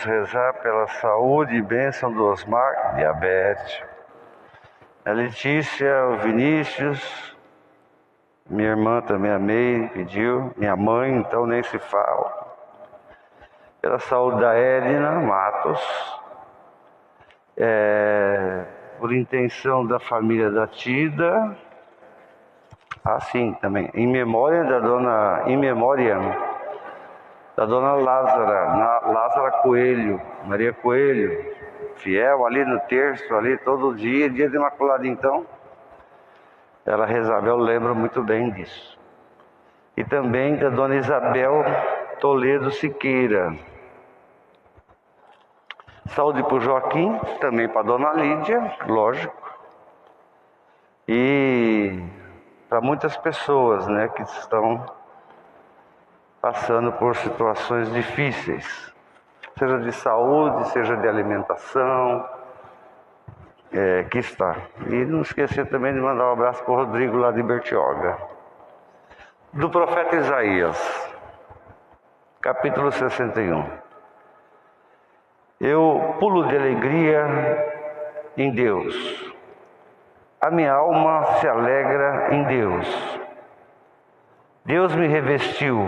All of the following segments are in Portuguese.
todos rezar pela saúde e bênção do Osmar, diabetes. A Letícia, o Vinícius, minha irmã também, a May, pediu. Minha mãe, então nem se fala. Pela saúde da Edna Matos. Por intenção da família da Tida. Sim, também. Em memória da dona Lázara Coelho, Maria Coelho, fiel ali no terço, ali todo dia de Imaculada, então. Ela rezava, eu lembro muito bem disso. E também da dona Isabel Toledo Siqueira. Saúde para o Joaquim, também para a dona Lídia, lógico. E para muitas pessoas, né, que estão passando por situações difíceis, seja de saúde, seja de alimentação, que está. E não esquecer também de mandar um abraço para o Rodrigo lá de Bertioga. Do profeta Isaías, capítulo 61. Eu pulo de alegria em Deus. A minha alma se alegra em Deus. Deus me revestiu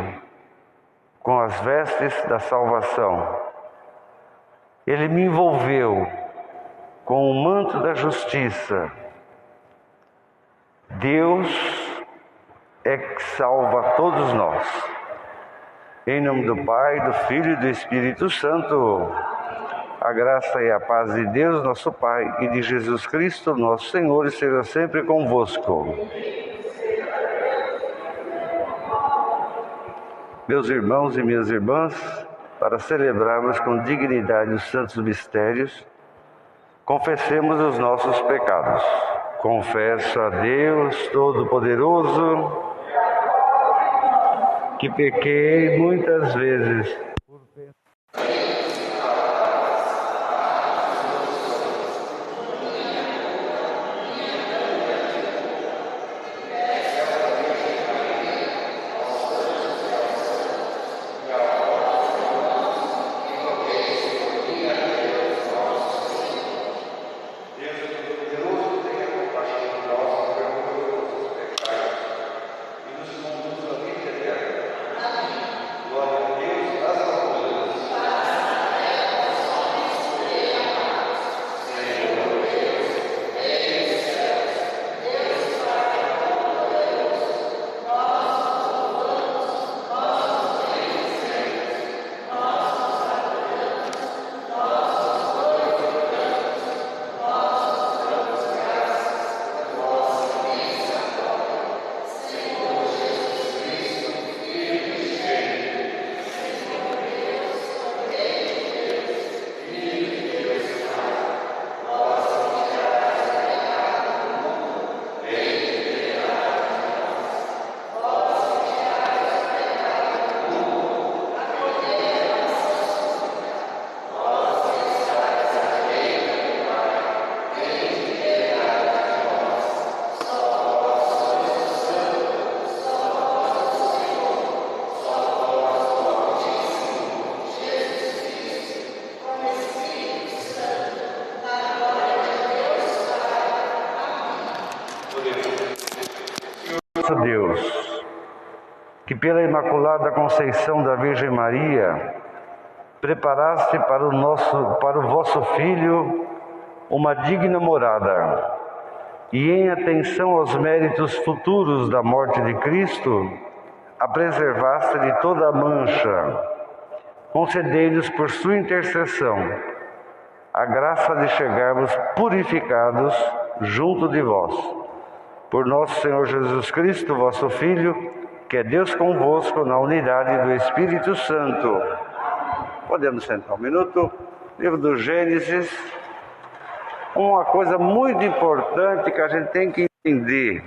com as vestes da salvação. Ele me envolveu com o manto da justiça. Deus é que salva todos nós. Em nome do Pai, do Filho e do Espírito Santo. A graça e a paz de Deus, nosso Pai, e de Jesus Cristo, nosso Senhor, esteja sempre convosco. Meus irmãos e minhas irmãs, para celebrarmos com dignidade os santos mistérios, confessemos os nossos pecados. Confesso a Deus Todo-Poderoso que pequei muitas vezes Deus, que pela Imaculada Conceição da Virgem Maria, preparaste para o vosso Filho uma digna morada, e em atenção aos méritos futuros da morte de Cristo, a preservaste de toda a mancha. Concedei-nos por sua intercessão a graça de chegarmos purificados junto de vós. Por nosso Senhor Jesus Cristo, vosso Filho, que é Deus convosco na unidade do Espírito Santo. Podemos sentar um minuto. Livro do Gênesis. Uma coisa muito importante que a gente tem que entender.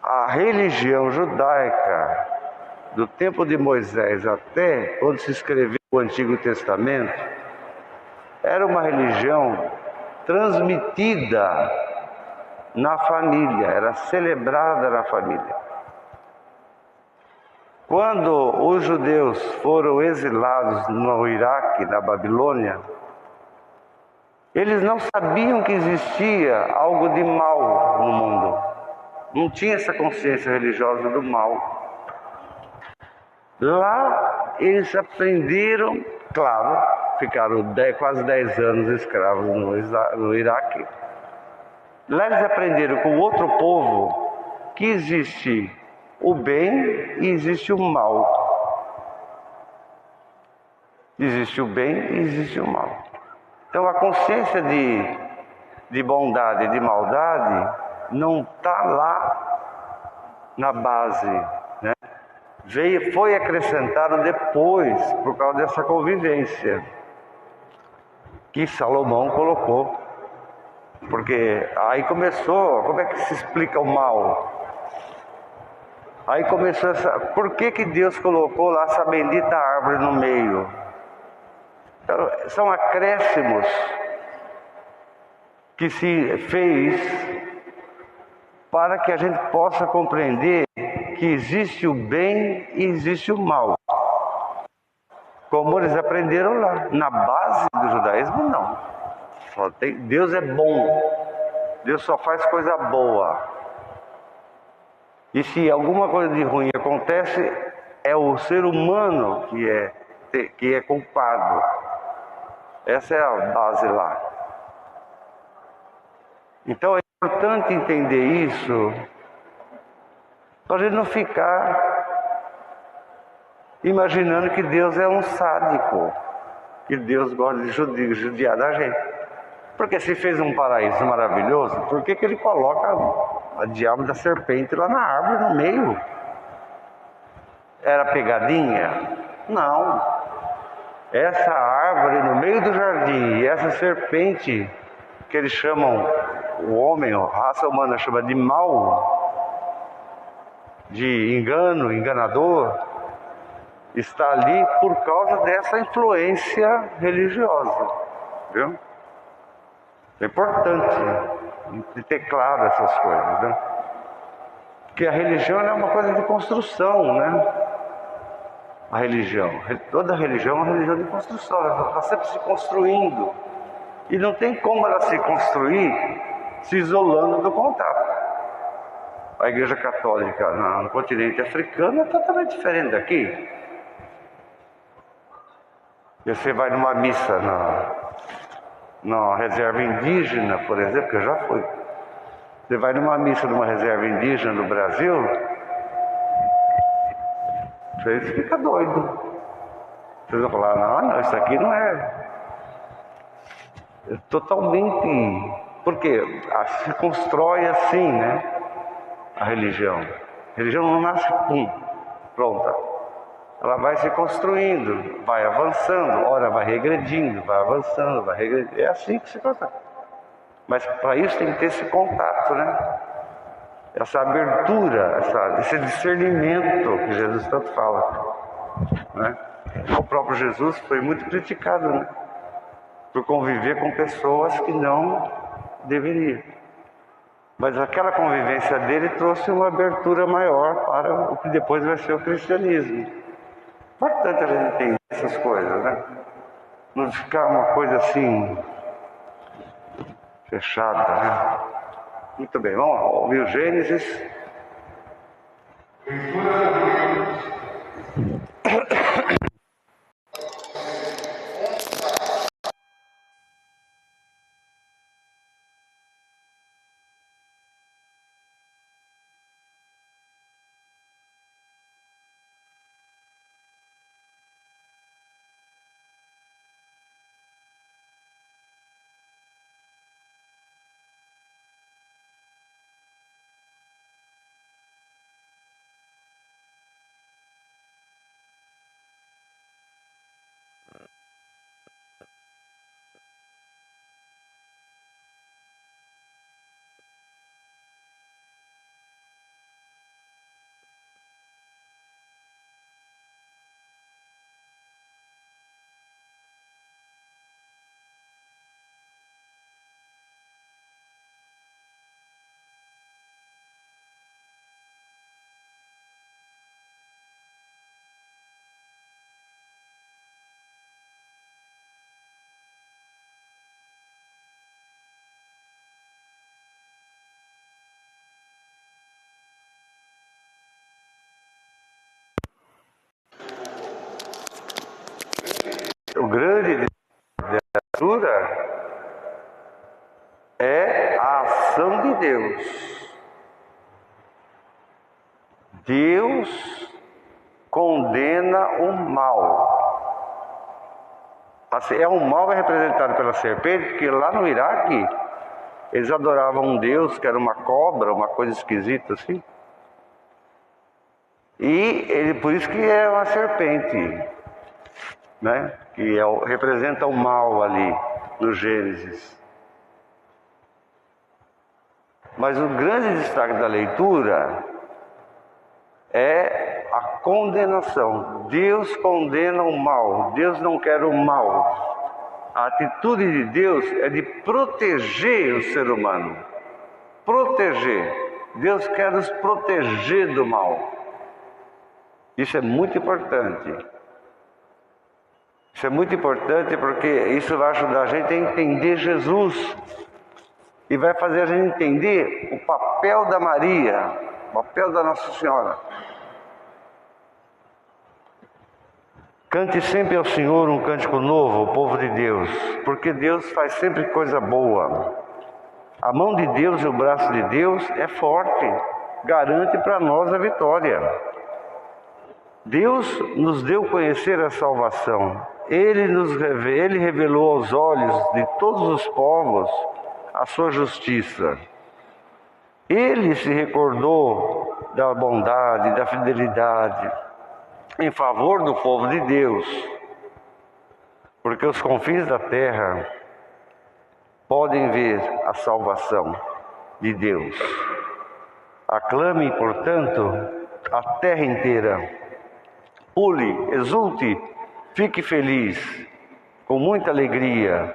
A religião judaica, do tempo de Moisés até quando se escreveu o Antigo Testamento, era uma religião transmitida na família, era celebrada na família. Quando os judeus foram exilados no Iraque, na Babilônia, eles não sabiam que existia algo de mal no mundo. Não tinha essa consciência religiosa do mal. Lá eles aprenderam, claro, ficaram quase 10 anos escravos no Iraque. Lá eles aprenderam com outro povo que existe o bem e existe o mal. Existe o bem e existe o mal. Então a consciência de bondade e de maldade não está lá na base, né? Foi acrescentado depois, por causa dessa convivência que Salomão colocou. Porque aí começou, como é que se explica o mal? Aí começou por que Deus colocou lá essa bendita árvore no meio? Então, são acréscimos que se fez para que a gente possa compreender que existe o bem e existe o mal. Como eles aprenderam lá. Na base do judaísmo, não. Deus é bom. Deus só faz coisa boa. E se alguma coisa de ruim acontece, é o ser humano que é culpado. Essa é a base lá. Então é importante entender isso, para a gente não ficar imaginando que Deus é um sádico, que Deus gosta de judiar da gente. Porque se fez um paraíso maravilhoso, por que Ele coloca a diabo da serpente lá na árvore no meio? Era pegadinha? Não. Essa árvore no meio do jardim e essa serpente que eles chamam, o homem, a raça humana chama de mal, de engano, enganador, está ali por causa dessa influência religiosa, viu? É importante ter claro essas coisas, né? Porque a religião é uma coisa de construção, né? A religião, toda religião é uma religião de construção, ela está sempre se construindo. E não tem como ela se construir se isolando do contato. A Igreja Católica no continente africano é totalmente diferente daqui. Você vai numa missa na reserva indígena, por exemplo, que eu já fui. Você vai numa missa numa reserva indígena no Brasil, você fica doido. Vocês vão falar, não, isso aqui não é totalmente... Porque se constrói assim, né? A religião. A religião não nasce, pum, pronta. Ela vai se construindo, vai avançando, ora vai regredindo, vai avançando, vai regredindo. É assim que se constrói. Mas para isso tem que ter esse contato, né? Essa abertura, esse discernimento que Jesus tanto fala, né? O próprio Jesus foi muito criticado, né? Por conviver com pessoas que não deveriam. Mas aquela convivência dele trouxe uma abertura maior para o que depois vai ser o cristianismo. Importante a gente entender essas coisas, né? Não ficar uma coisa assim fechada, né? Muito bem, vamos lá, ouvir o Gênesis. leitura é a ação de Deus. Deus condena o mal. O mal é representado pela serpente, porque lá no Iraque eles adoravam um deus que era uma cobra, uma coisa esquisita assim. E por isso que é uma serpente, né? Que representa o mal ali no Gênesis. Mas o grande destaque da leitura é a condenação. Deus condena o mal. Deus não quer o mal. A atitude de Deus é de proteger o ser humano. Proteger. Deus quer nos proteger do mal. Isso é muito importante. Isso é muito importante porque isso vai ajudar a gente a entender Jesus. E vai fazer a gente entender o papel da Maria, o papel da Nossa Senhora. Cante sempre ao Senhor um cântico novo, povo de Deus, porque Deus faz sempre coisa boa. A mão de Deus e o braço de Deus é forte, garante para nós a vitória. Deus nos deu conhecer a salvação. Ele revelou aos olhos de todos os povos a sua justiça. Ele se recordou da bondade, da fidelidade em favor do povo de Deus, porque os confins da terra podem ver a salvação de Deus. Aclame, portanto, a terra inteira. Pule, exulte, fique feliz, com muita alegria,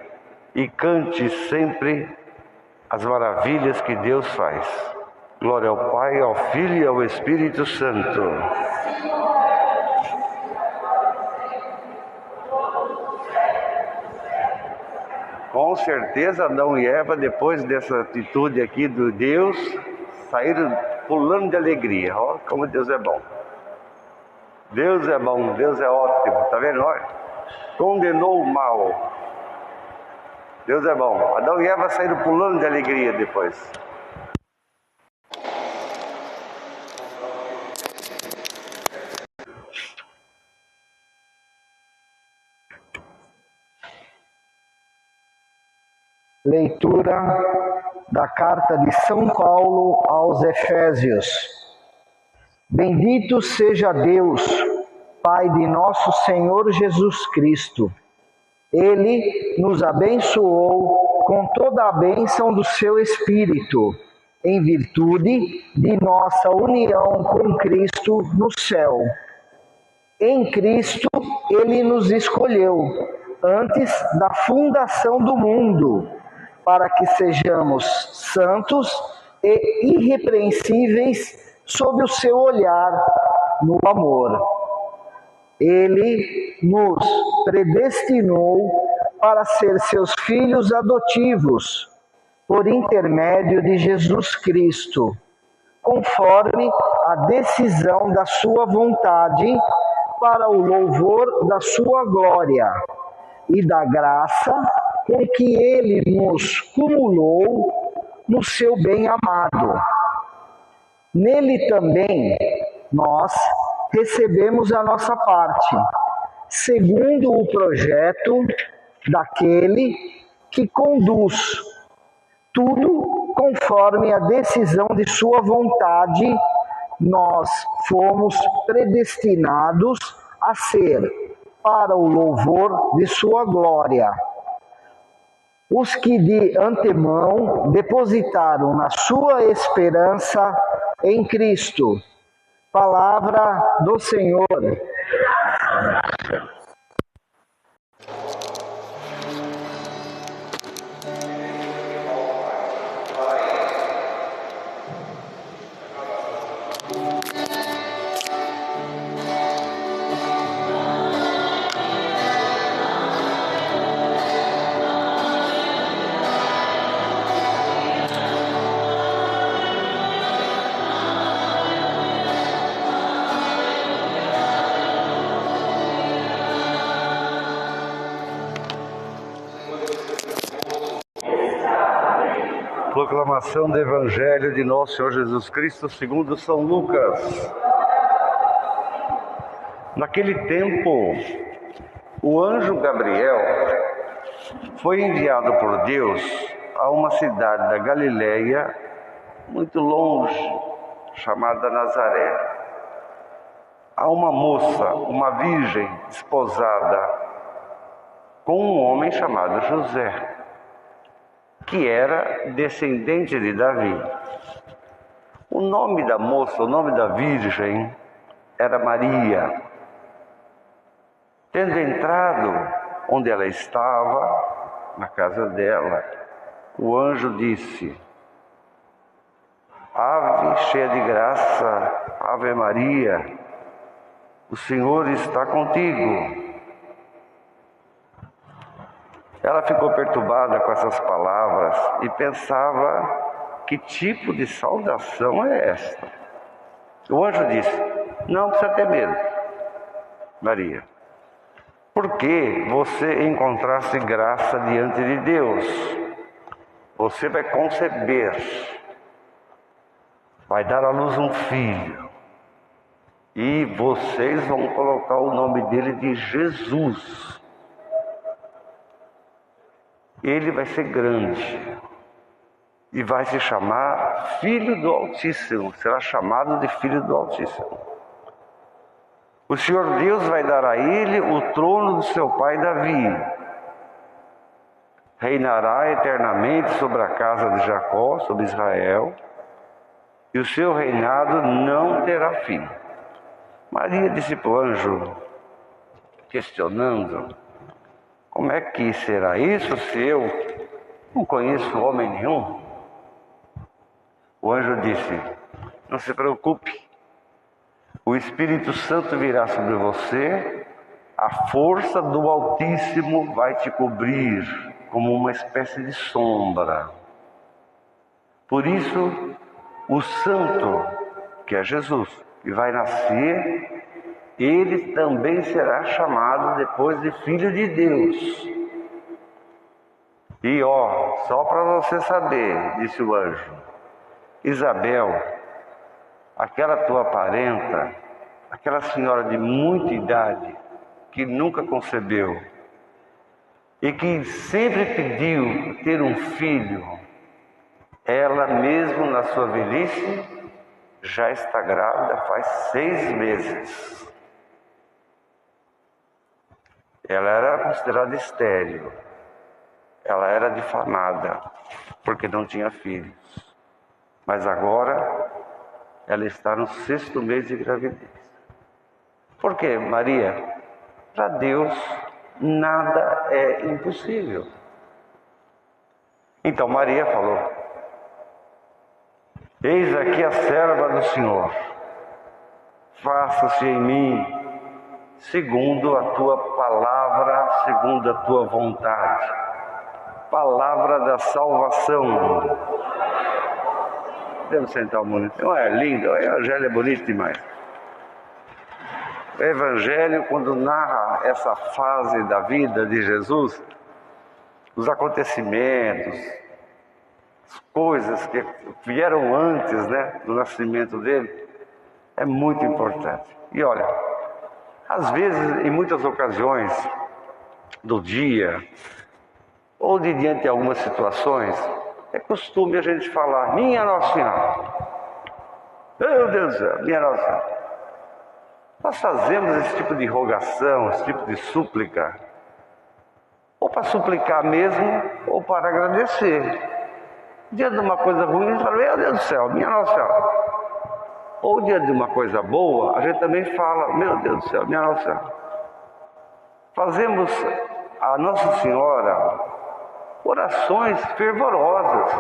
e cante sempre as maravilhas que Deus faz. Glória ao Pai, ao Filho e ao Espírito Santo. Com certeza Adão e Eva, depois dessa atitude aqui do Deus, saíram pulando de alegria. Olha como Deus é bom. Deus é bom, Deus é ótimo. Está vendo? Olha, condenou o mal. Deus é bom. Adão e Eva saíram pulando de alegria depois. Leitura da carta de São Paulo aos Efésios. Bendito seja Deus, Pai de nosso Senhor Jesus Cristo. Ele nos abençoou com toda a bênção do seu Espírito, em virtude de nossa união com Cristo no céu. Em Cristo, Ele nos escolheu antes da fundação do mundo, para que sejamos santos e irrepreensíveis sob o seu olhar no amor. Ele nos predestinou para ser seus filhos adotivos, por intermédio de Jesus Cristo, conforme a decisão da sua vontade, para o louvor da sua glória e da graça com que Ele nos cumulou no seu bem-amado. Nele também nós recebemos a nossa parte, segundo o projeto daquele que conduz tudo conforme a decisão de sua vontade. Nós fomos predestinados a ser para o louvor de sua glória. Os que de antemão depositaram na sua esperança em Cristo. Palavra do Senhor. Proclamação do Evangelho de Nosso Senhor Jesus Cristo segundo São Lucas. Naquele tempo, o anjo Gabriel foi enviado por Deus a uma cidade da Galileia, muito longe, chamada Nazaré. A uma moça, uma virgem desposada com um homem chamado José, que era descendente de Davi. O nome da moça, o nome da virgem, era Maria. Tendo entrado onde ela estava, na casa dela, o anjo disse: Ave cheia de graça, Ave Maria, o Senhor está contigo. Ela ficou perturbada com essas palavras e pensava: que tipo de saudação é esta? O anjo disse: não precisa ter medo, Maria, porque você encontraste graça diante de Deus. Você vai conceber, vai dar à luz um filho, e vocês vão colocar o nome dele de Jesus. Ele vai ser grande e vai se chamar Filho do Altíssimo, será chamado de Filho do Altíssimo. O Senhor Deus vai dar a ele o trono do seu pai Davi. Reinará eternamente sobre a casa de Jacó, sobre Israel, e o seu reinado não terá fim. Maria disse para o anjo, questionando: como é que será isso se eu não conheço homem nenhum? O anjo disse: não se preocupe, o Espírito Santo virá sobre você, a força do Altíssimo vai te cobrir como uma espécie de sombra. Por isso, o Santo, que é Jesus, que vai nascer, ele também será chamado depois de Filho de Deus. E só para você saber, disse o anjo, Isabel, aquela tua parenta, aquela senhora de muita idade, que nunca concebeu, e que sempre pediu ter um filho, ela mesmo na sua velhice já está grávida faz 6 meses. Ela era considerada estéril, ela era difamada, porque não tinha filhos. Mas agora, ela está no 6º mês de gravidez. Por quê, Maria? Para Deus, nada é impossível. Então Maria falou: eis aqui a serva do Senhor, faça-se em mim segundo a tua palavra, segundo a tua vontade. Palavra da salvação. Podemos sentar um momento. Não é lindo, o Evangelho é bonito demais. O Evangelho, quando narra essa fase da vida de Jesus, os acontecimentos, as coisas que vieram antes, do nascimento dele, é muito importante. E olha, às vezes, em muitas ocasiões do dia, ou de diante de algumas situações, é costume a gente falar: minha Nossa Senhora, meu Deus do céu, minha Nossa Senhora. Nós fazemos esse tipo de rogação, esse tipo de súplica, ou para suplicar mesmo, ou para agradecer. Diante de uma coisa ruim, a gente fala: meu Deus do céu, minha Nossa Senhora. Ou diante de uma coisa boa, a gente também fala: meu Deus do céu, minha Nossa Senhora. Fazemos a Nossa Senhora orações fervorosas,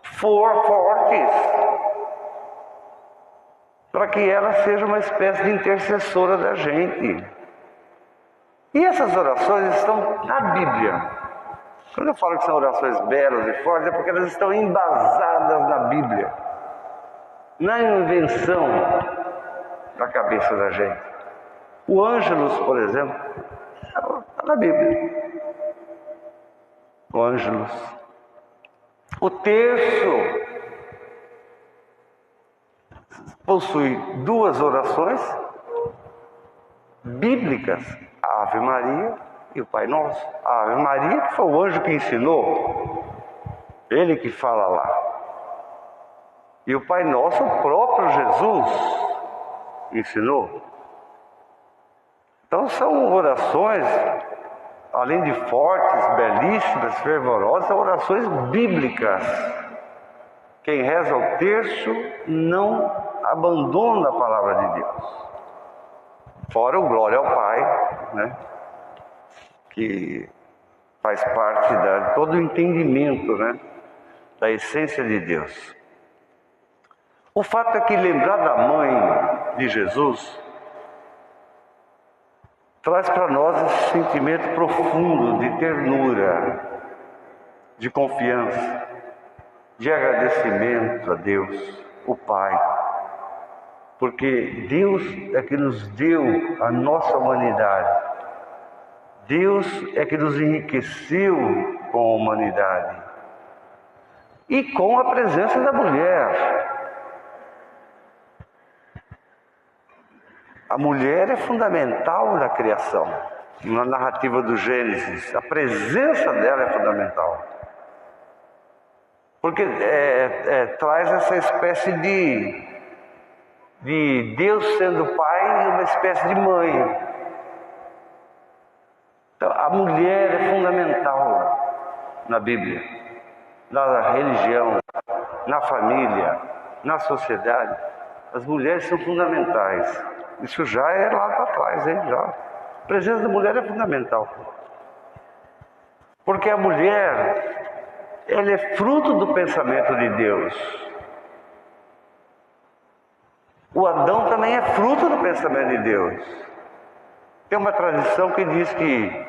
fortes, para que ela seja uma espécie de intercessora da gente. E essas orações estão na Bíblia. Quando eu falo que são orações belas e fortes, é porque elas estão embasadas na Bíblia, na invenção da cabeça da gente. O Ângelus, por exemplo, está na Bíblia. o Ângelus. O terço possui duas orações bíblicas, a Ave Maria e o Pai Nosso. A Ave Maria, que foi o anjo que ensinou, ele que fala lá. E o Pai Nosso, o próprio Jesus ensinou. Então são orações, além de fortes, belíssimas, fervorosas, são orações bíblicas. Quem reza o terço não abandona a palavra de Deus. Fora o glória ao Pai, né? Que faz parte de todo o entendimento, né? Da essência de Deus. O fato é que lembrar da mãe de Jesus traz para nós esse sentimento profundo de ternura, de confiança, de agradecimento a Deus, o Pai. Porque Deus é que nos deu a nossa humanidade. Deus é que nos enriqueceu com a humanidade. E com a presença da mulher. A mulher é fundamental na criação, na narrativa do Gênesis. A presença dela é fundamental. Porque traz essa espécie de Deus sendo pai e uma espécie de mãe. Então, a mulher é fundamental na Bíblia, na religião, na família, na sociedade. As mulheres são fundamentais. Isso já é lá para trás, hein? Já. A presença da mulher é fundamental. Porque a mulher, ela é fruto do pensamento de Deus. O Adão também é fruto do pensamento de Deus. Tem uma tradição que diz que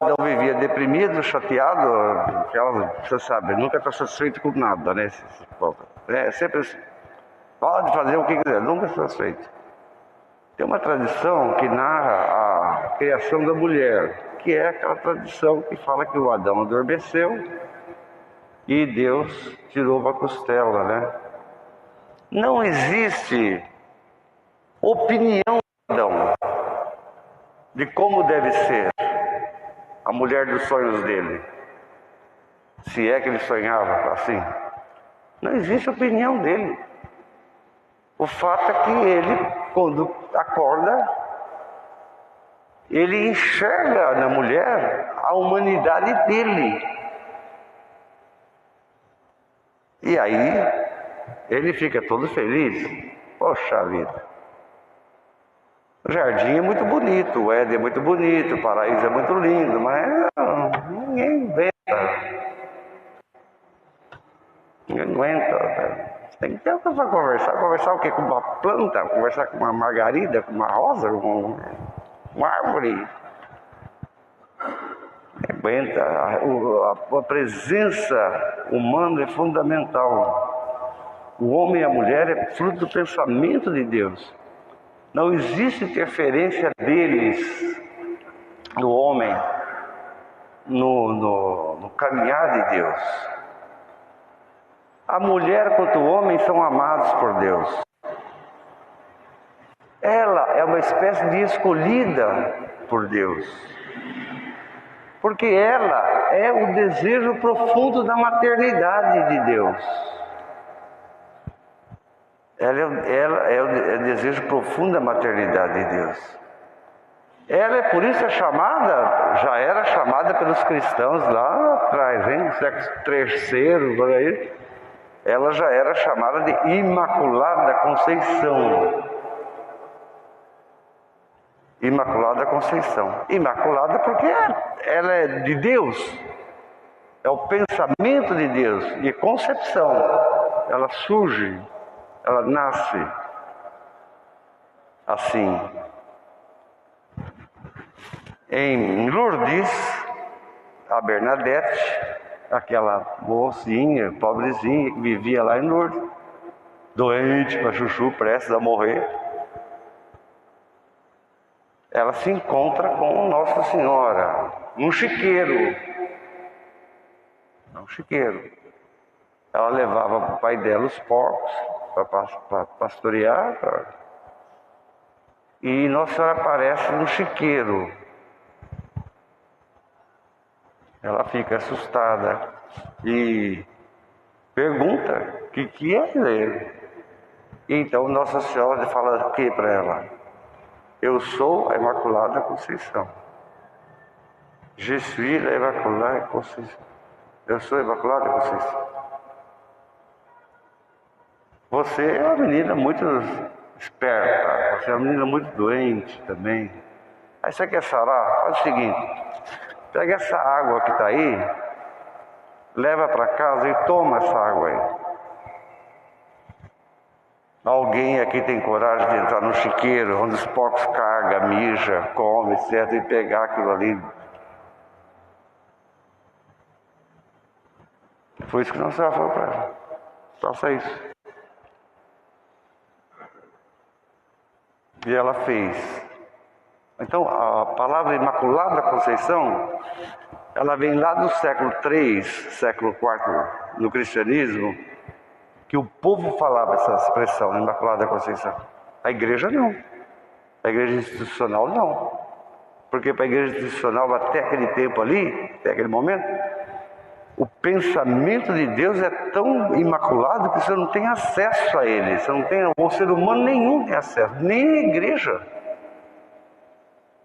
Adão vivia deprimido, chateado, você sabe, nunca está satisfeito com nada, né? Sempre assim. Pode fazer o que quiser, nunca está satisfeito. Tem uma tradição que narra a criação da mulher, que é aquela tradição que fala que o Adão adormeceu e Deus tirou uma costela, né? Não existe opinião de Adão de como deve ser a mulher dos sonhos dele. Se é que ele sonhava assim. Não existe opinião dele. O fato é que ele, quando acorda, ele enxerga na mulher a humanidade dele. E aí, ele fica todo feliz. Poxa vida. O jardim é muito bonito, o Éden é muito bonito, o paraíso é muito lindo, mas ninguém inventa. Ninguém aguenta. Tem que ter coisa para conversar. Conversar o quê? Com uma planta? Conversar com uma margarida? Com uma rosa? Com uma árvore? Aguenta. A presença humana é fundamental. O homem e a mulher é fruto do pensamento de Deus. Não existe interferência deles, do homem, no caminhar de Deus. A mulher quanto o homem são amados por Deus. Ela é uma espécie de escolhida por Deus. Porque ela é o desejo profundo da maternidade de Deus. Ela é o desejo profundo da maternidade de Deus. Ela é por isso chamada, já era chamada pelos cristãos lá atrás, hein? No século III, por aí. Ela já era chamada de Imaculada Conceição. Imaculada Conceição. Imaculada porque ela é de Deus. É o pensamento de Deus. E concepção. Ela surge, ela nasce assim. Em Lourdes, a Bernadette, aquela mocinha, pobrezinha, que vivia lá em Lourdes, doente para chuchu, prestes a morrer. ela se encontra com Nossa Senhora, num chiqueiro. Num chiqueiro. Ela levava para o pai dela os porcos para pastorear. E Nossa Senhora aparece no chiqueiro. Ela fica assustada e pergunta o que é ele. Então Nossa Senhora fala o que para ela? Eu sou a Imaculada Conceição. Je suis la Imaculada Conceição. Eu sou a Imaculada Conceição. Você é uma menina muito esperta, você é uma menina muito doente também. Aí você quer sarar? Faz o seguinte, pega essa água que está aí, leva para casa e toma essa água aí. Alguém aqui tem coragem de entrar no chiqueiro, onde os porcos cargam, mijam, comem, etc., e pegar aquilo ali? Foi isso que Nossa Senhora falou para ela. Faça isso. E ela fez. Então, a palavra Imaculada Conceição, ela vem lá do século III, século IV, no cristianismo, que o povo falava essa expressão, Imaculada Conceição. A igreja não. A igreja institucional não. Porque para a igreja institucional, até aquele tempo ali, até aquele momento, o pensamento de Deus é tão imaculado que você não tem acesso a ele. Você não tem, o ser humano nenhum tem acesso, nem a igreja.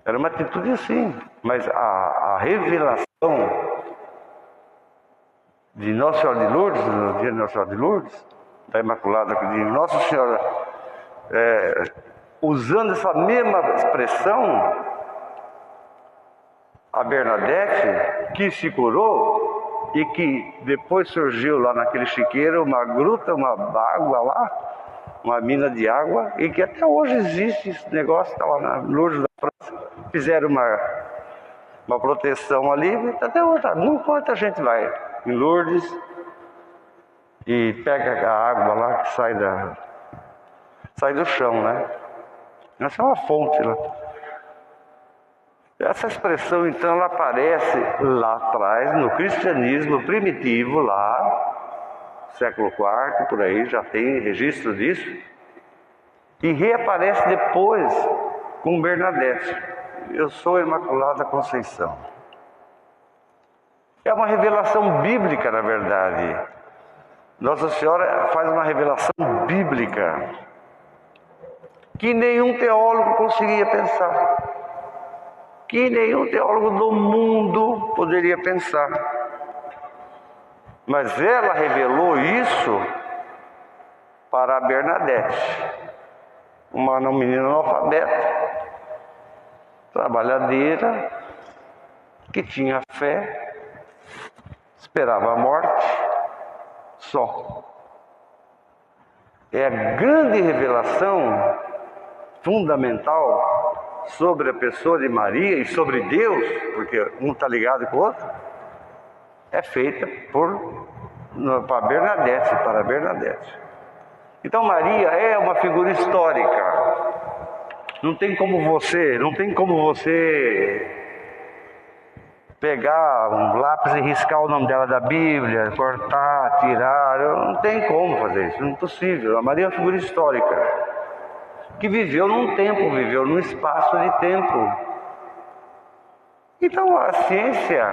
Era uma atitude assim. Mas a revelação de Nossa Senhora de Lourdes, no dia de Nossa Senhora de Lourdes, da Imaculada, de Nossa Senhora, usando essa mesma expressão, a Bernadette, que se curou, e que depois surgiu lá naquele chiqueiro uma gruta, uma água lá, uma mina de água, e que até hoje existe esse negócio, está lá na Lourdes da França. Fizeram uma proteção ali, até hoje, não quanta gente vai em Lourdes e pega a água lá que sai do chão, né? Essa é uma fonte lá. Essa expressão, então, ela aparece lá atrás, no cristianismo primitivo, lá, século IV, por aí, já tem registro disso, e reaparece depois com Bernadette. Eu sou a Imaculada Conceição. É uma revelação bíblica, na verdade. Nossa Senhora faz uma revelação bíblica que nenhum teólogo conseguia pensar. Que nenhum teólogo do mundo poderia pensar. Mas ela revelou isso para a Bernadette, uma menina analfabeta, trabalhadeira, que tinha fé, esperava a morte, só. É a grande revelação fundamental sobre a pessoa de Maria e sobre Deus, porque um está ligado com o outro, é feita para Bernadette. Então Maria é uma figura histórica. Não tem como você pegar um lápis e riscar o nome dela da Bíblia, cortar, tirar, não tem como fazer isso, é impossível. A Maria é uma figura histórica, que viveu num tempo, viveu num espaço de tempo. Então a ciência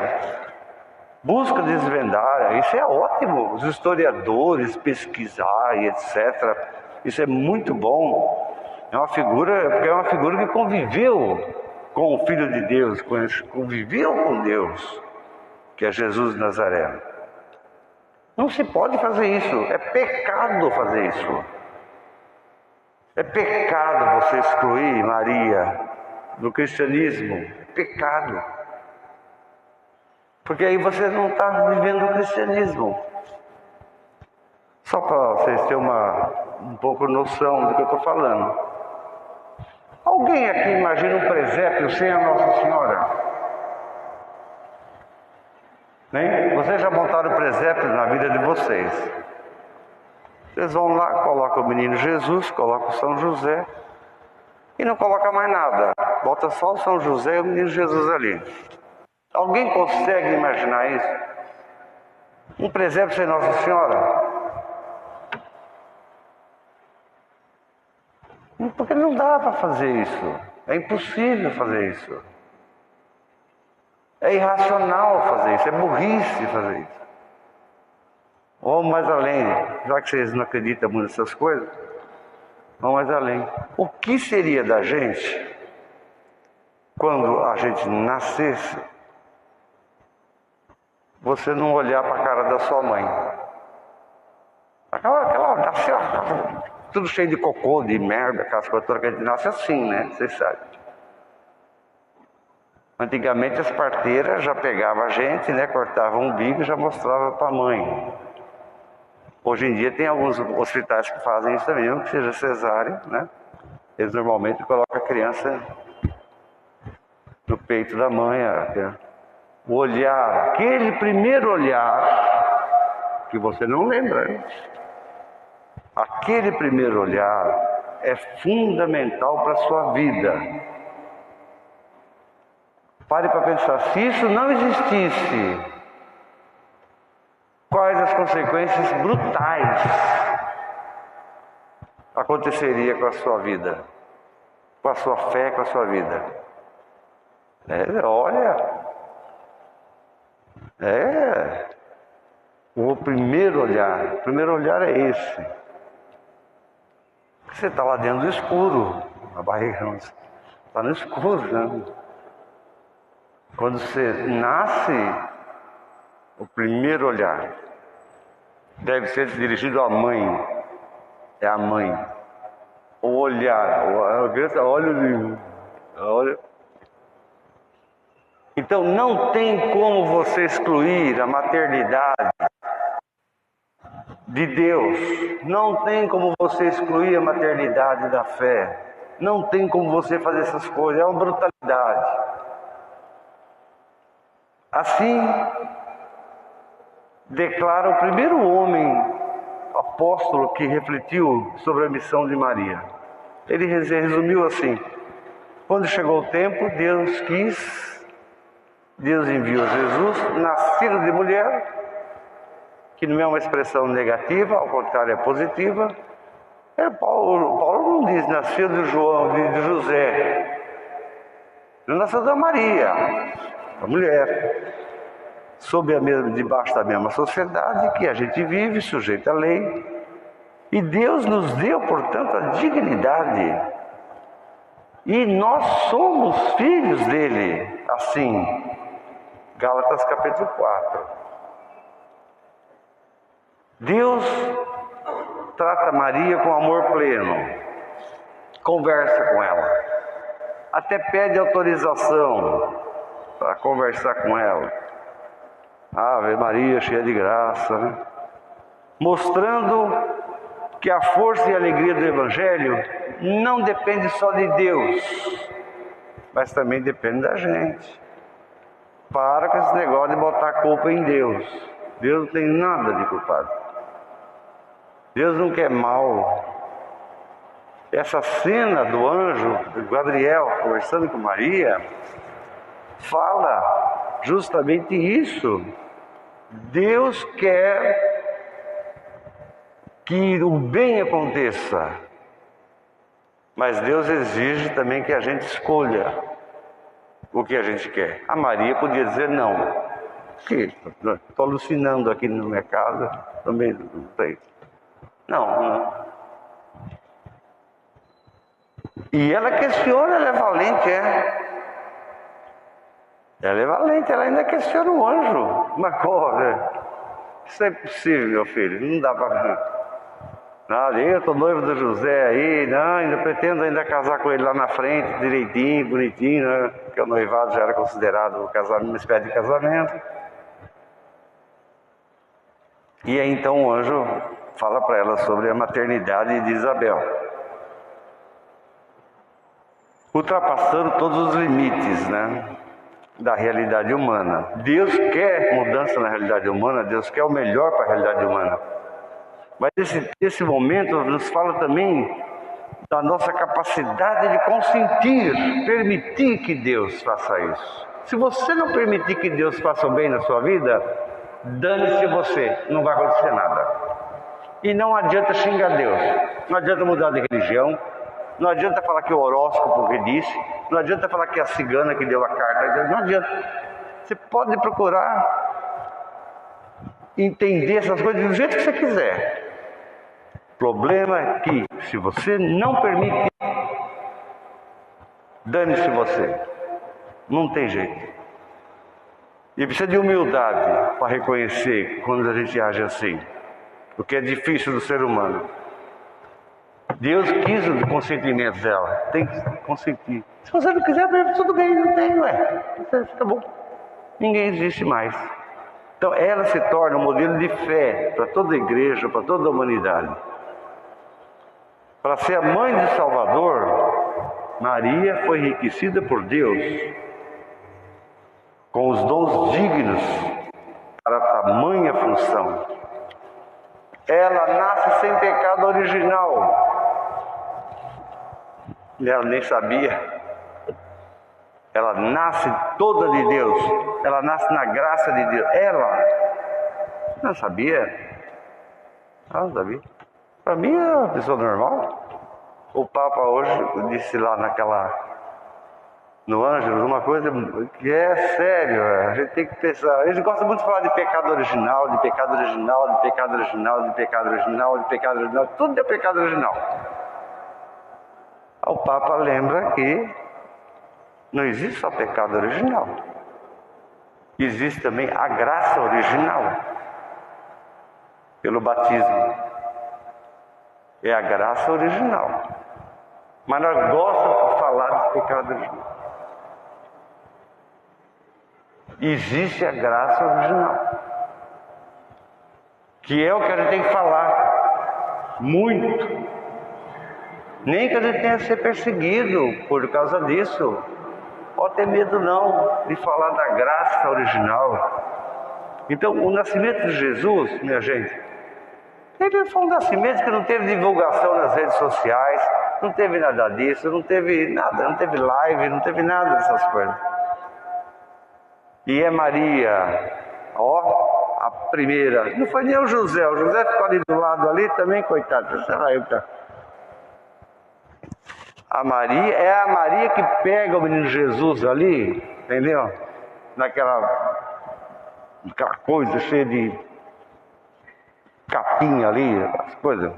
busca desvendar, isso é ótimo, os historiadores pesquisar e etc. Isso é muito bom. É uma figura que conviveu com o Filho de Deus, conviveu com Deus, que é Jesus de Nazaré. Não se pode fazer isso, é pecado fazer isso. É pecado você excluir Maria do cristianismo. É pecado. Porque aí você não está vivendo o cristianismo. Só para vocês terem um pouco noção do que eu estou falando. Alguém aqui imagina um presépio sem a Nossa Senhora? Nem? Vocês já montaram presépio na vida de vocês. Vocês vão lá, colocam o menino Jesus, colocam o São José. e não coloca mais nada. Bota só o São José e o menino Jesus ali. Alguém consegue imaginar isso? Um presépio sem Nossa Senhora? Porque não dá para fazer isso. É impossível fazer isso. É irracional fazer isso. É burrice fazer isso. Vamos mais além. Já que vocês não acreditam muito nessas coisas, vamos mais além. O que seria da gente quando a gente nascesse, você não olhar para a cara da sua mãe? Aquela nasceu tudo cheio de cocô, de merda, aquelas coisas todas que a gente nasce assim, né? Vocês sabem. Antigamente as parteiras já pegavam a gente, né? Cortavam o umbigo e já mostravam para a mãe. Hoje em dia tem alguns hospitais que fazem isso também, mesmo que seja cesárea, né? Eles normalmente colocam a criança no peito da mãe. O olhar, aquele primeiro olhar, que você não lembra, né? Aquele primeiro olhar é fundamental para a sua vida. Pare para pensar, se isso não existisse, quais as consequências brutais aconteceria com a sua vida, com a sua fé, com a sua vida? O primeiro olhar é esse. Você está lá dentro do escuro, a barriga está no escuro, né? Quando você nasce, o primeiro olhar deve ser dirigido à mãe. É a mãe. O olhar, a criança olha. Então não tem como você excluir a maternidade de Deus. Não tem como você excluir a maternidade da fé. Não tem como você fazer essas coisas. É uma brutalidade. Assim declara o primeiro homem apóstolo que refletiu sobre a missão de Maria. Ele resumiu assim: quando chegou o tempo, Deus enviou Jesus, nascido de mulher, que não é uma expressão negativa, ao contrário é positiva. Paulo não diz nascido de José, ele nasceu da Maria, da mulher, debaixo da mesma sociedade que a gente vive, sujeita à lei. E Deus nos deu, portanto, a dignidade. E nós somos filhos dele, assim. Gálatas capítulo 4. Deus trata Maria com amor pleno. Conversa com ela. Até pede autorização para conversar com ela. Ave Maria, cheia de graça, né? Mostrando que a força e a alegria do Evangelho não depende só de Deus, mas também depende da gente. Para com esse negócio de botar a culpa em Deus. Deus não tem nada de culpado. Deus não quer mal. Essa cena do anjo Gabriel conversando com Maria fala justamente isso. Deus quer que o bem aconteça, mas Deus exige também que a gente escolha o que a gente quer. A Maria podia dizer não. Estou alucinando aqui na minha casa, também não sei. Não. E ela questiona, ela é valente, Ela é valente, ela ainda questiona o anjo. Mas corre, isso é impossível, meu filho, não dá para... eu estou noivo do José aí, não, ainda pretendo casar com ele lá na frente, direitinho, bonitinho, né? Porque o noivado já era considerado uma espécie de casamento. E aí então o anjo fala para ela sobre a maternidade de Isabel, ultrapassando todos os limites, né, da realidade humana. Deus quer mudança na realidade humana, Deus quer o melhor para a realidade humana. Mas esse momento nos fala também da nossa capacidade de consentir, permitir que Deus faça isso. Se você não permitir que Deus faça o bem na sua vida, dane-se você, não vai acontecer nada. E não adianta xingar Deus, não adianta mudar de religião, não adianta falar que o horóscopo que disse, não adianta falar que é a cigana que deu a carta, não adianta. Você pode procurar entender essas coisas do jeito que você quiser. O problema é que, se você não permite, dane-se você. Não tem jeito. E precisa de humildade para reconhecer quando a gente age assim. O que é difícil do ser humano. Deus quis o consentimento dela. Tem que consentir. Se você não quiser, tudo bem, não tem, ué. Acabou. Ninguém existe mais. Então ela se torna um modelo de fé para toda a igreja, para toda a humanidade. Para ser a mãe de Salvador, Maria foi enriquecida por Deus com os dons dignos para tamanha função. Ela nasce sem pecado original. Ela nem sabia. Ela nasce toda de Deus. Ela nasce na graça de Deus. Ela não sabia. Ela não sabia. Para mim é uma pessoa normal. O Papa hoje disse lá no Ângelus uma coisa que é sério. A gente tem que pensar. Eles gostam muito de falar de pecado original, de pecado original, de pecado original, de pecado original, de pecado original. Tudo é pecado original. O Papa lembra que não existe só pecado original. Existe também a graça original. Pelo batismo. É a graça original. Mas nós gostamos de falar de pecado original. Existe a graça original. Que é o que a gente tem que falar. Muito. Nem que a gente tenha que ser perseguido por causa disso. Pode ter medo não de falar da graça original. Então, o nascimento de Jesus, minha gente, ele foi um nascimento que não teve divulgação nas redes sociais, não teve nada disso, não teve nada, não teve live, não teve nada dessas coisas. E é Maria, ó, a primeira. Não foi nem o José ficou ali do lado ali também, coitado. A Maria, é a Maria que pega o menino Jesus ali, entendeu? Naquela coisa cheia de capinha ali, as coisas.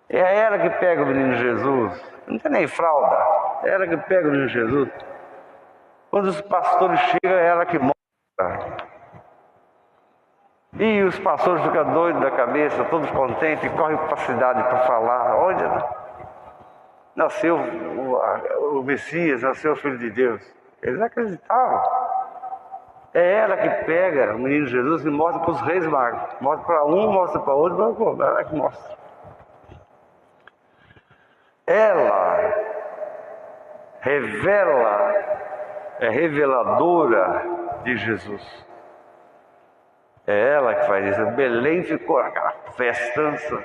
É ela que pega o menino Jesus, não tem nem fralda, é ela que pega o menino Jesus. Quando os pastores chegam, é ela que mostra. E os pastores ficam doidos da cabeça, todos contentes, correm para a cidade para falar. Olha, nasceu o Messias, nasceu o Filho de Deus. Eles acreditavam. É ela que pega o menino Jesus e mostra para os reis magos. Mostra para um, mostra para outro, ela que mostra. Ela revela, é reveladora de Jesus. É ela que faz isso. Belém ficou aquela festança.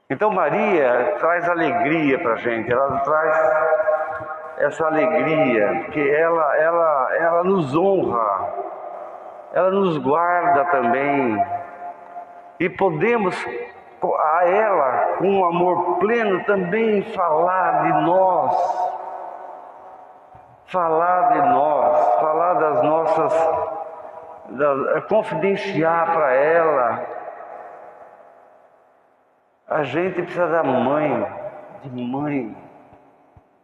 Então Maria traz alegria para a gente, ela traz essa alegria, porque ela nos honra, ela nos guarda também, e podemos a ela, com um amor pleno, também falar de das nossas, confidenciar para ela. A gente precisa da mãe,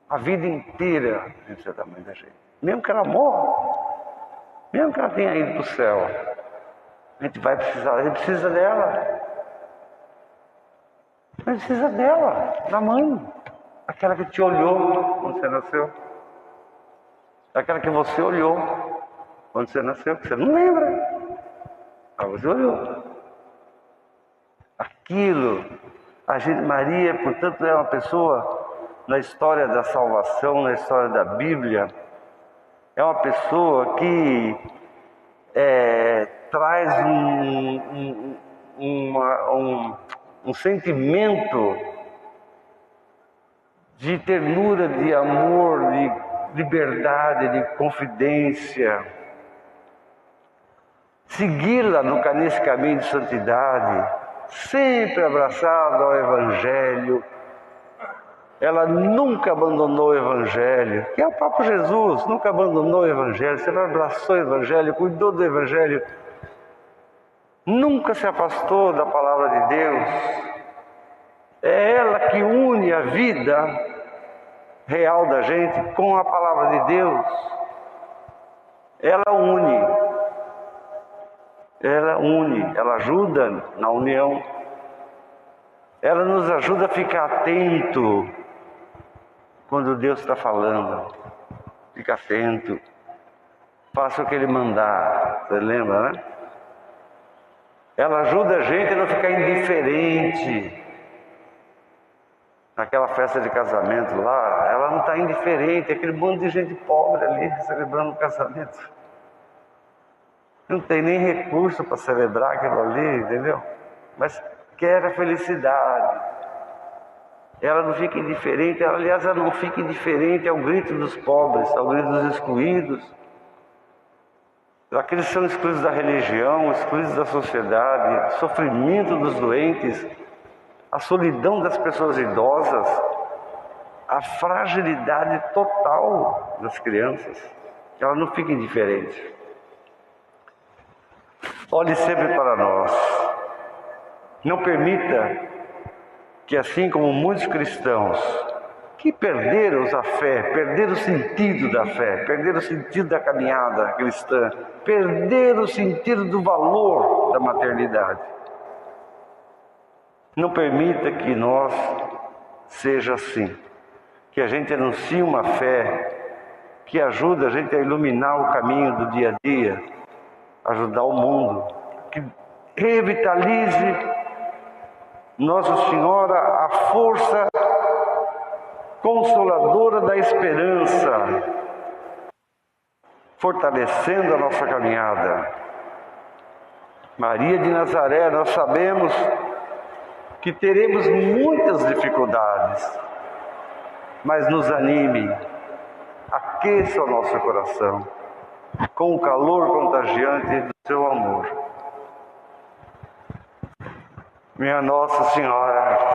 a vida inteira a gente precisa da mãe da gente. Mesmo que ela morra, mesmo que ela tenha ido para o céu, a gente precisa dela. A gente precisa dela, da mãe. Aquela que te olhou quando você nasceu. Aquela que você olhou quando você nasceu, que você não lembra. Mas você olhou. Aquilo. Maria, portanto, é uma pessoa, na história da salvação, na história da Bíblia, é uma pessoa que traz um sentimento de ternura, de amor, de liberdade, de confidência. Segui-la nesse caminho de santidade, sempre abraçada ao Evangelho. Ela nunca abandonou o Evangelho, que é o próprio Jesus, nunca abandonou o Evangelho, sempre abraçou o Evangelho, cuidou do Evangelho, nunca se afastou da palavra de Deus. É ela que une a vida real da gente com a palavra de Deus. Ela une, ela ajuda na união. Ela nos ajuda a ficar atento quando Deus está falando. Fica atento. Faça o que Ele mandar. Você lembra, né? Ela ajuda a gente a não ficar indiferente. Naquela festa de casamento lá, ela não está indiferente. Aquele monte de gente pobre ali celebrando o casamento. Não tem nem recurso para celebrar aquilo ali, entendeu? Mas quer a felicidade. Ela não fica indiferente, aliás, ela não fica indiferente ao grito dos pobres, ao grito dos excluídos. Aqueles que são excluídos da religião, excluídos da sociedade, sofrimento dos doentes, a solidão das pessoas idosas, a fragilidade total das crianças. Ela não fica indiferente. Olhe sempre para nós. Não permita que, assim como muitos cristãos que perderam a fé, perderam o sentido da fé, perderam o sentido da caminhada cristã, perderam o sentido do valor da maternidade. Não permita que nós seja assim, que a gente anuncie uma fé que ajuda a gente a iluminar o caminho do dia a dia, ajudar o mundo, que revitalize Nossa Senhora a força consoladora da esperança, fortalecendo a nossa caminhada. Maria de Nazaré, nós sabemos que teremos muitas dificuldades, mas nos anime, aqueça o nosso coração com o calor contagiante do seu amor. Minha Nossa Senhora,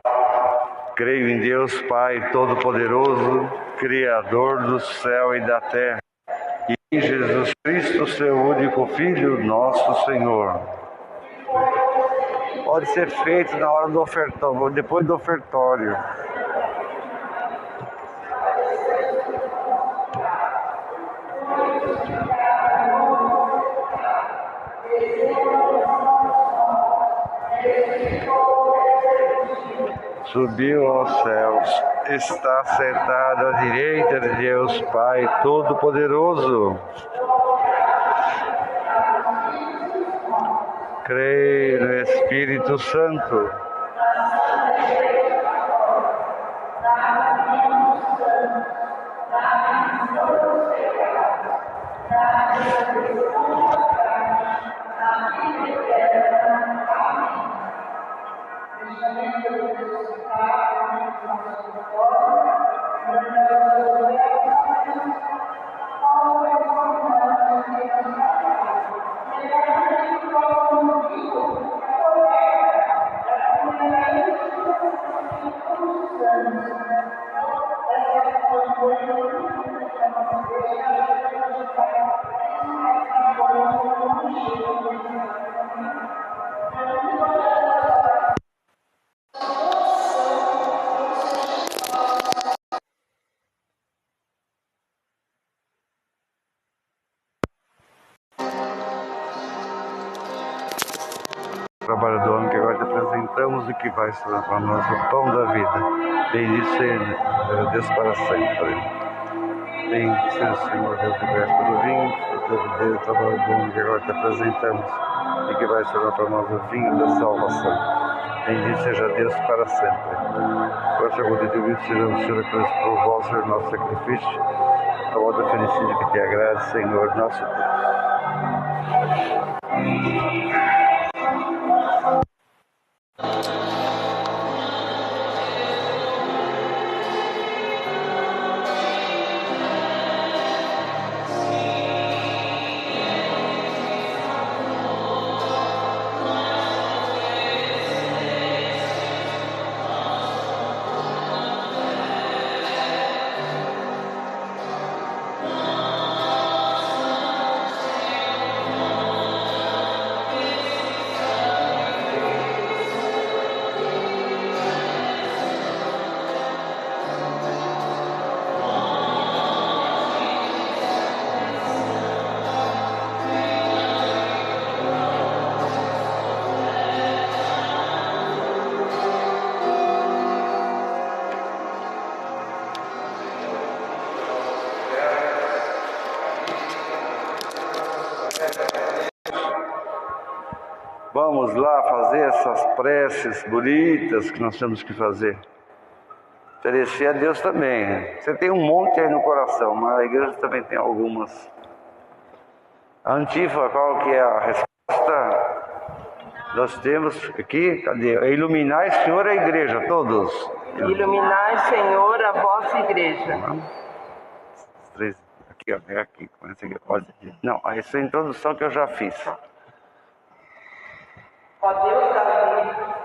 creio em Deus Pai Todo-Poderoso, Criador do céu e da terra, e em Jesus Cristo, seu único Filho, nosso Senhor. Pode ser feito na hora do ofertório, depois do ofertório. Subiu aos céus, está sentado à direita de Deus Pai Todo-Poderoso. Creio no Espírito Santo, trabalho do homem que agora te apresentamos e que vai se tornar para nós o pão da vida. Bendito seja Deus para sempre. Bendito seja o Senhor Deus que veste pelo vinho, o Deus, o trabalho do homem que agora te apresentamos e que vai se tornar para nós o vinho da salvação. Bendito seja Deus para sempre. Por essa glória de Deus seja o Senhor que nos provou ser nosso sacrifício, a voz felicidade que te agrade, Senhor nosso Deus. Vamos lá fazer essas preces bonitas que nós temos que fazer. Oferecer a Deus também. Você tem um monte aí no coração, mas a igreja também tem algumas. A antífona, qual que é a resposta? Nós temos aqui, cadê? Iluminai, Senhor, a igreja, todos. Iluminai, Senhor, a vossa igreja. Três, aqui, ó, é aqui. Pode. Não, essa é a introdução que eu já fiz. Ó Deus da vida,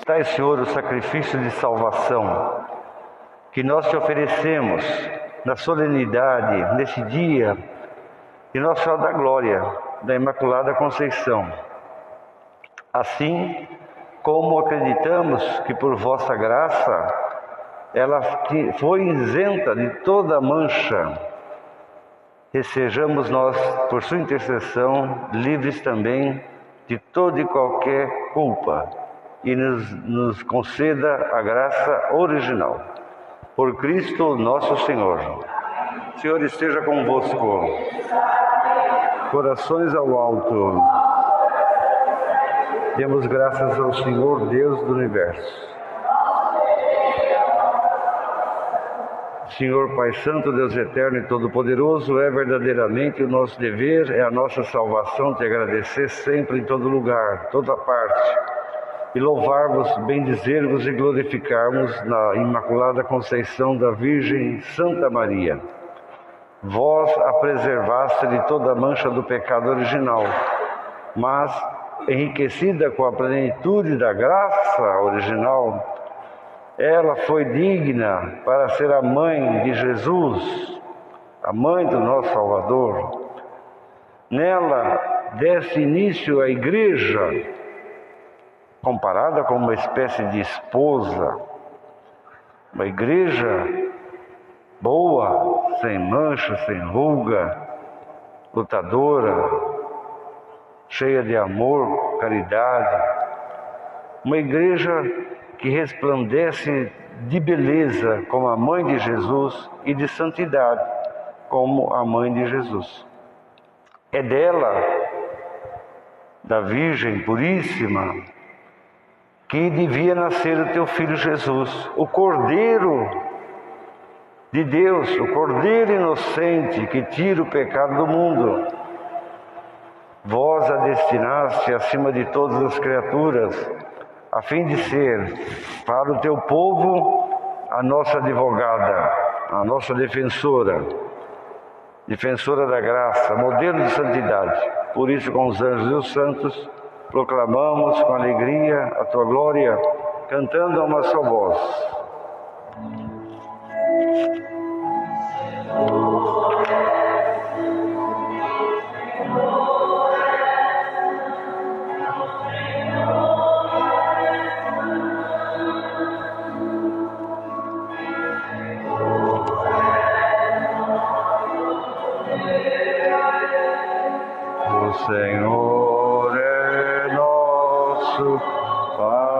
Dai, Senhor, o sacrifício de salvação que nós te oferecemos na solenidade, nesse dia de Nossa Senhora da Glória, da Imaculada Conceição. Assim como acreditamos que por vossa graça ela foi isenta de toda mancha, sejamos nós, por sua intercessão, livres também de toda e qualquer culpa, e nos conceda a graça original. Por Cristo nosso Senhor. O Senhor esteja convosco. Corações ao alto. Demos graças ao Senhor, Deus do Universo. Senhor Pai Santo, Deus Eterno e Todo-Poderoso, é verdadeiramente o nosso dever, é a nossa salvação te agradecer sempre em todo lugar, toda parte, e louvar-vos, bendizer-vos e glorificarmos na Imaculada Conceição da Virgem Santa Maria. Vós a preservaste de toda a mancha do pecado original, mas, enriquecida com a plenitude da graça original, ela foi digna para ser a mãe de Jesus, a mãe do nosso Salvador. Nela desse início a Igreja, comparada com uma espécie de esposa, uma igreja boa, sem mancha, sem ruga, lutadora, cheia de amor, caridade, uma igreja que resplandece de beleza como a mãe de Jesus e de santidade como a mãe de Jesus. É dela, da Virgem Puríssima, que devia nascer o teu Filho Jesus, o Cordeiro de Deus, o Cordeiro inocente que tira o pecado do mundo. Vós a destinaste acima de todas as criaturas, a fim de ser para o teu povo a nossa advogada, a nossa defensora da graça, modelo de santidade. Por isso, com os anjos e os santos, proclamamos com alegria a tua glória, cantando a uma só voz. O Senhor é nosso Pai.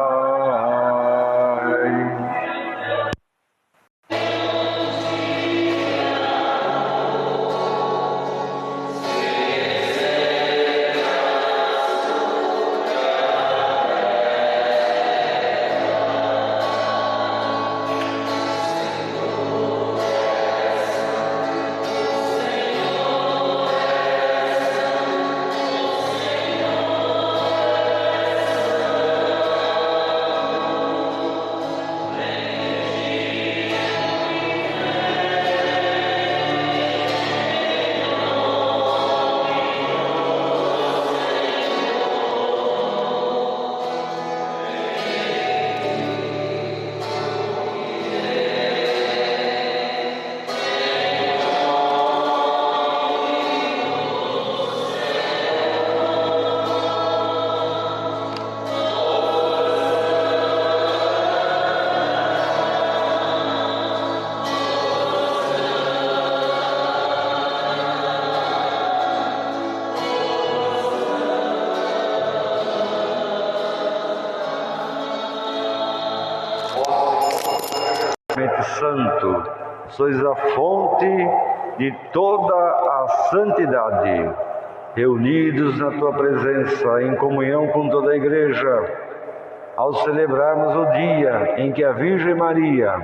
sois a fonte de toda a santidade. Reunidos na tua presença, em comunhão com toda a Igreja, ao celebrarmos o dia em que a Virgem Maria,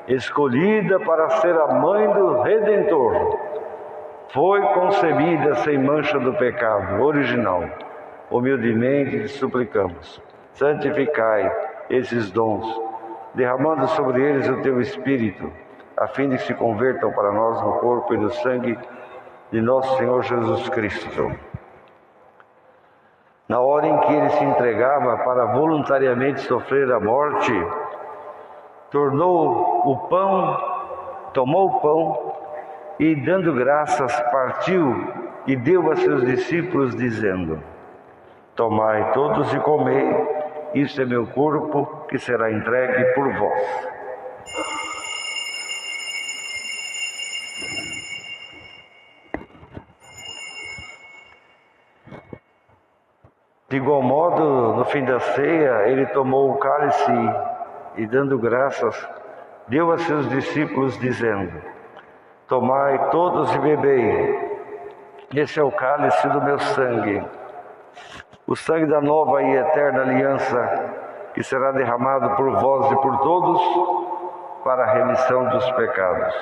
escolhida para ser a mãe do Redentor, foi concebida sem mancha do pecado original, humildemente te suplicamos, santificai esses dons, derramando sobre eles o teu Espírito, a fim de que se convertam para nós no corpo e no sangue de nosso Senhor Jesus Cristo. Na hora em que ele se entregava para voluntariamente sofrer a morte, tomou o pão e, dando graças, partiu e deu a seus discípulos, dizendo: tomai todos e comei, isto é meu corpo, que será entregue por vós. De igual modo, no fim da ceia, ele tomou o cálice e, dando graças, deu a seus discípulos, dizendo: tomai todos e bebei, esse é o cálice do meu sangue, o sangue da nova e eterna aliança, que será derramado por vós e por todos, para a remissão dos pecados.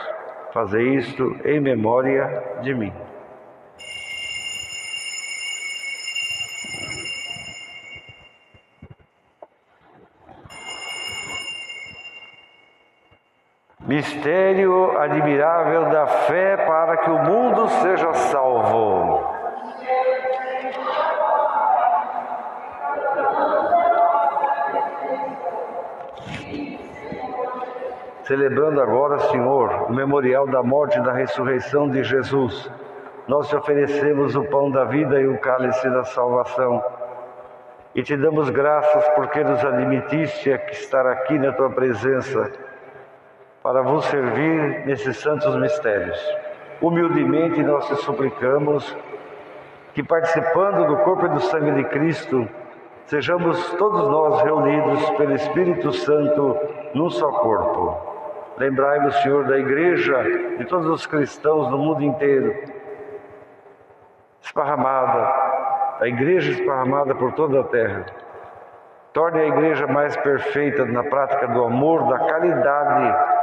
Fazei isto em memória de mim. Mistério admirável da fé para que o mundo seja salvo. Celebrando agora, Senhor, o memorial da morte e da ressurreição de Jesus, nós te oferecemos o pão da vida e o cálice da salvação. E te damos graças porque nos admitiste a estar aqui na tua presença, para vos servir nesses santos mistérios. Humildemente nós te suplicamos que, participando do corpo e do sangue de Cristo, sejamos todos nós reunidos pelo Espírito Santo num só corpo. Lembrai-vos, Senhor, da Igreja, de todos os cristãos no mundo inteiro, esparramada, a Igreja esparramada por toda a terra. Torne a Igreja mais perfeita na prática do amor, da caridade,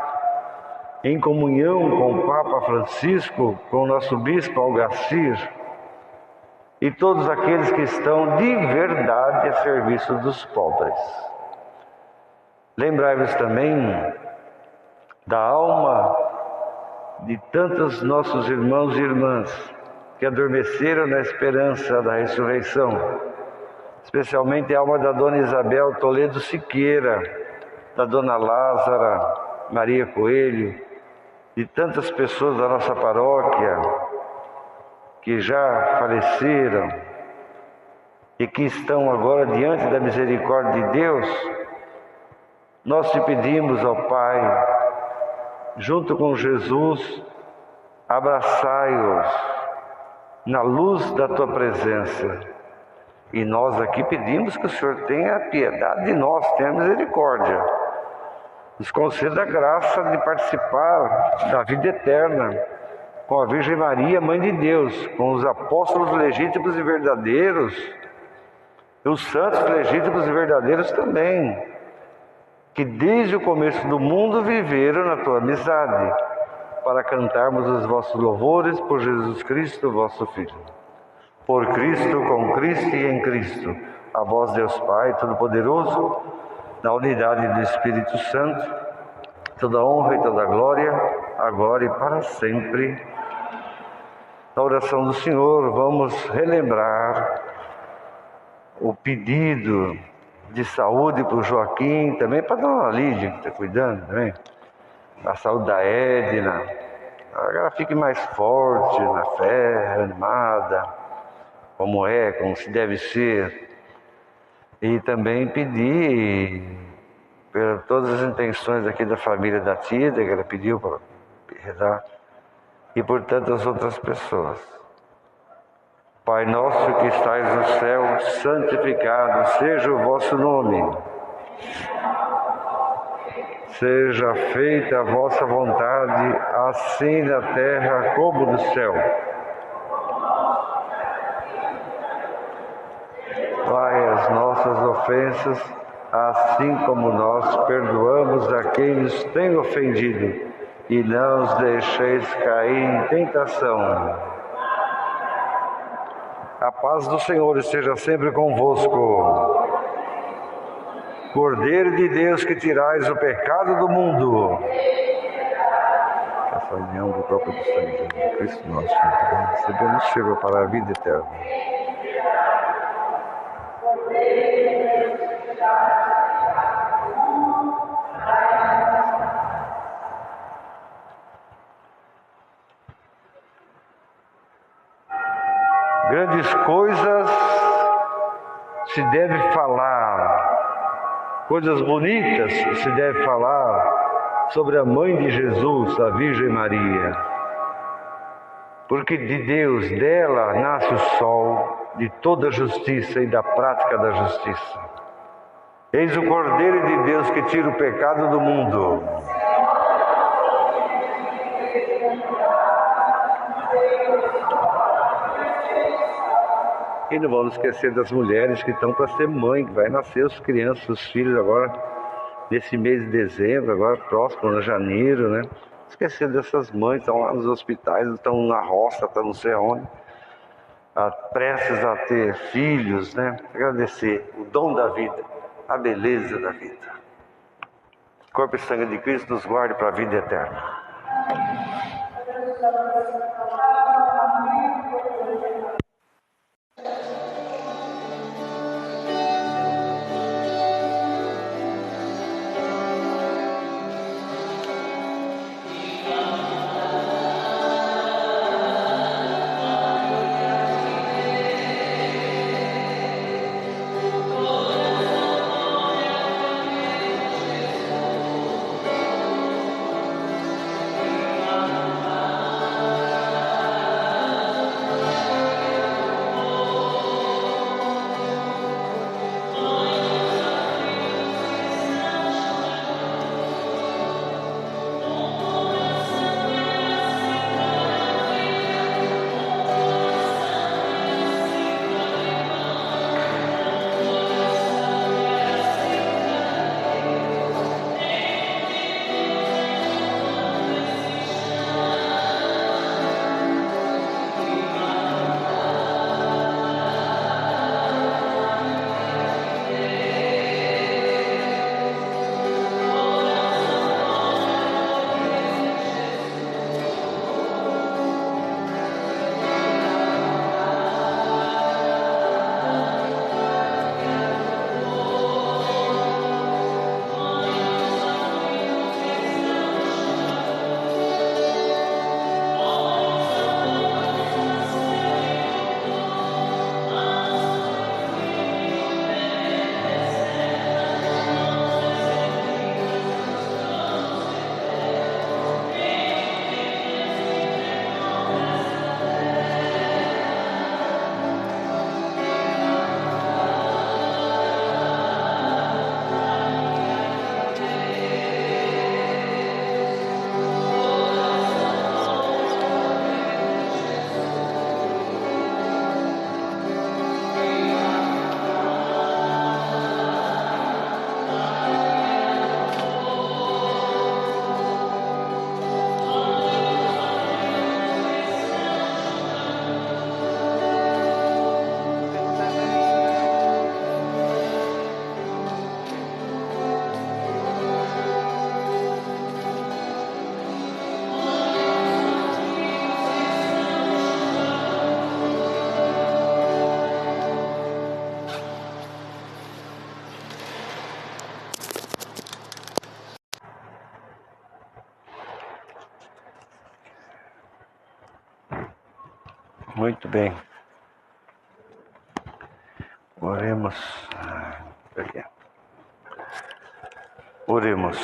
em comunhão com o Papa Francisco, com o nosso Bispo Algacir e todos aqueles que estão de verdade a serviço dos pobres. Lembrai-vos também da alma de tantos nossos irmãos e irmãs que adormeceram na esperança da ressurreição, especialmente a alma da Dona Isabel Toledo Siqueira, da Dona Lázara, Maria Coelho, de tantas pessoas da nossa paróquia que já faleceram e que estão agora diante da misericórdia de Deus. Nós te pedimos, ó Pai, junto com Jesus, abraçai-os na luz da tua presença. E nós aqui pedimos que o Senhor tenha piedade de nós, tenha misericórdia. Nos conceda a graça de participar da vida eterna com a Virgem Maria, Mãe de Deus, com os apóstolos legítimos e verdadeiros, e os santos legítimos e verdadeiros também, que desde o começo do mundo viveram na tua amizade, para cantarmos os vossos louvores por Jesus Cristo, vosso Filho. Por Cristo, com Cristo e em Cristo, a vós, Deus Pai Todo-Poderoso, na unidade do Espírito Santo, toda honra e toda glória, agora e para sempre. Na oração do Senhor, vamos relembrar o pedido de saúde para o Joaquim, também para a Dona Lídia, que está cuidando também, a saúde da Edna, para que ela fique mais forte na fé, animada, como se deve ser. E também pedir por todas as intenções aqui da família da Tida, que ela pediu para rezar, e por tantas outras pessoas. Pai nosso que estais no céu, santificado seja o vosso nome. Seja feita a vossa vontade, assim na terra como no céu. Pai, as nossas ofensas, assim como nós perdoamos a quem nos tem ofendido, e não os deixeis cair em tentação. A paz do Senhor esteja sempre convosco. Cordeiro de Deus, que tirais o pecado do mundo. Que essa união do corpo do sangue de Cristo nosso, recebemos sirva para a vida eterna. Grandes coisas se deve falar, coisas bonitas se deve falar sobre a mãe de Jesus, a Virgem Maria. Porque de Deus, dela, nasce o sol de toda justiça e da prática da justiça. Eis o Cordeiro de Deus que tira o pecado do mundo. E não vamos esquecer das mulheres que estão para ser mãe, que vai nascer as crianças, os filhos agora, nesse mês de dezembro, agora próximo, de janeiro, né? Esquecer dessas mães, estão lá nos hospitais, estão na roça, estão não sei aonde, prestes a ter filhos, né? Agradecer o dom da vida, a beleza da vida. Corpo e sangue de Cristo nos guarde para a vida eterna. Muito bem. Oremos. Oremos.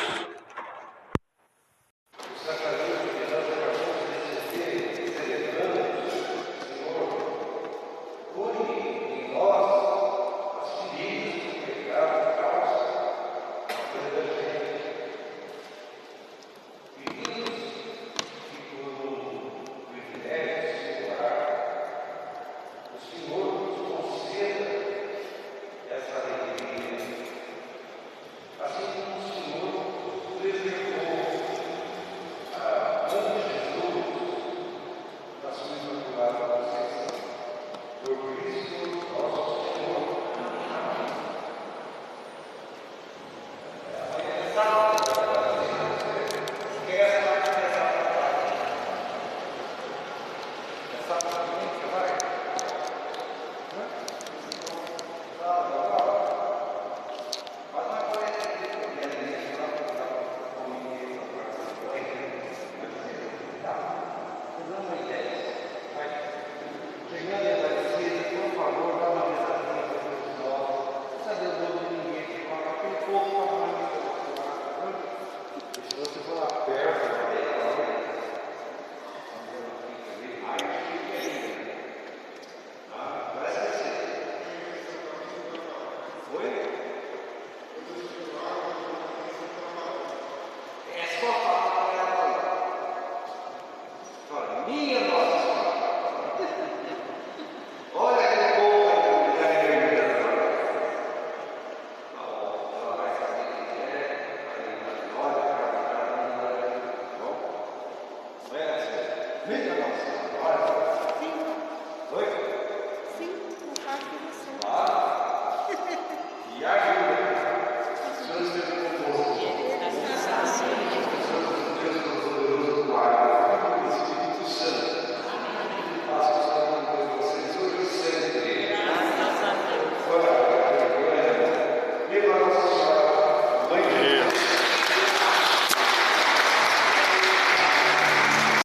Foi?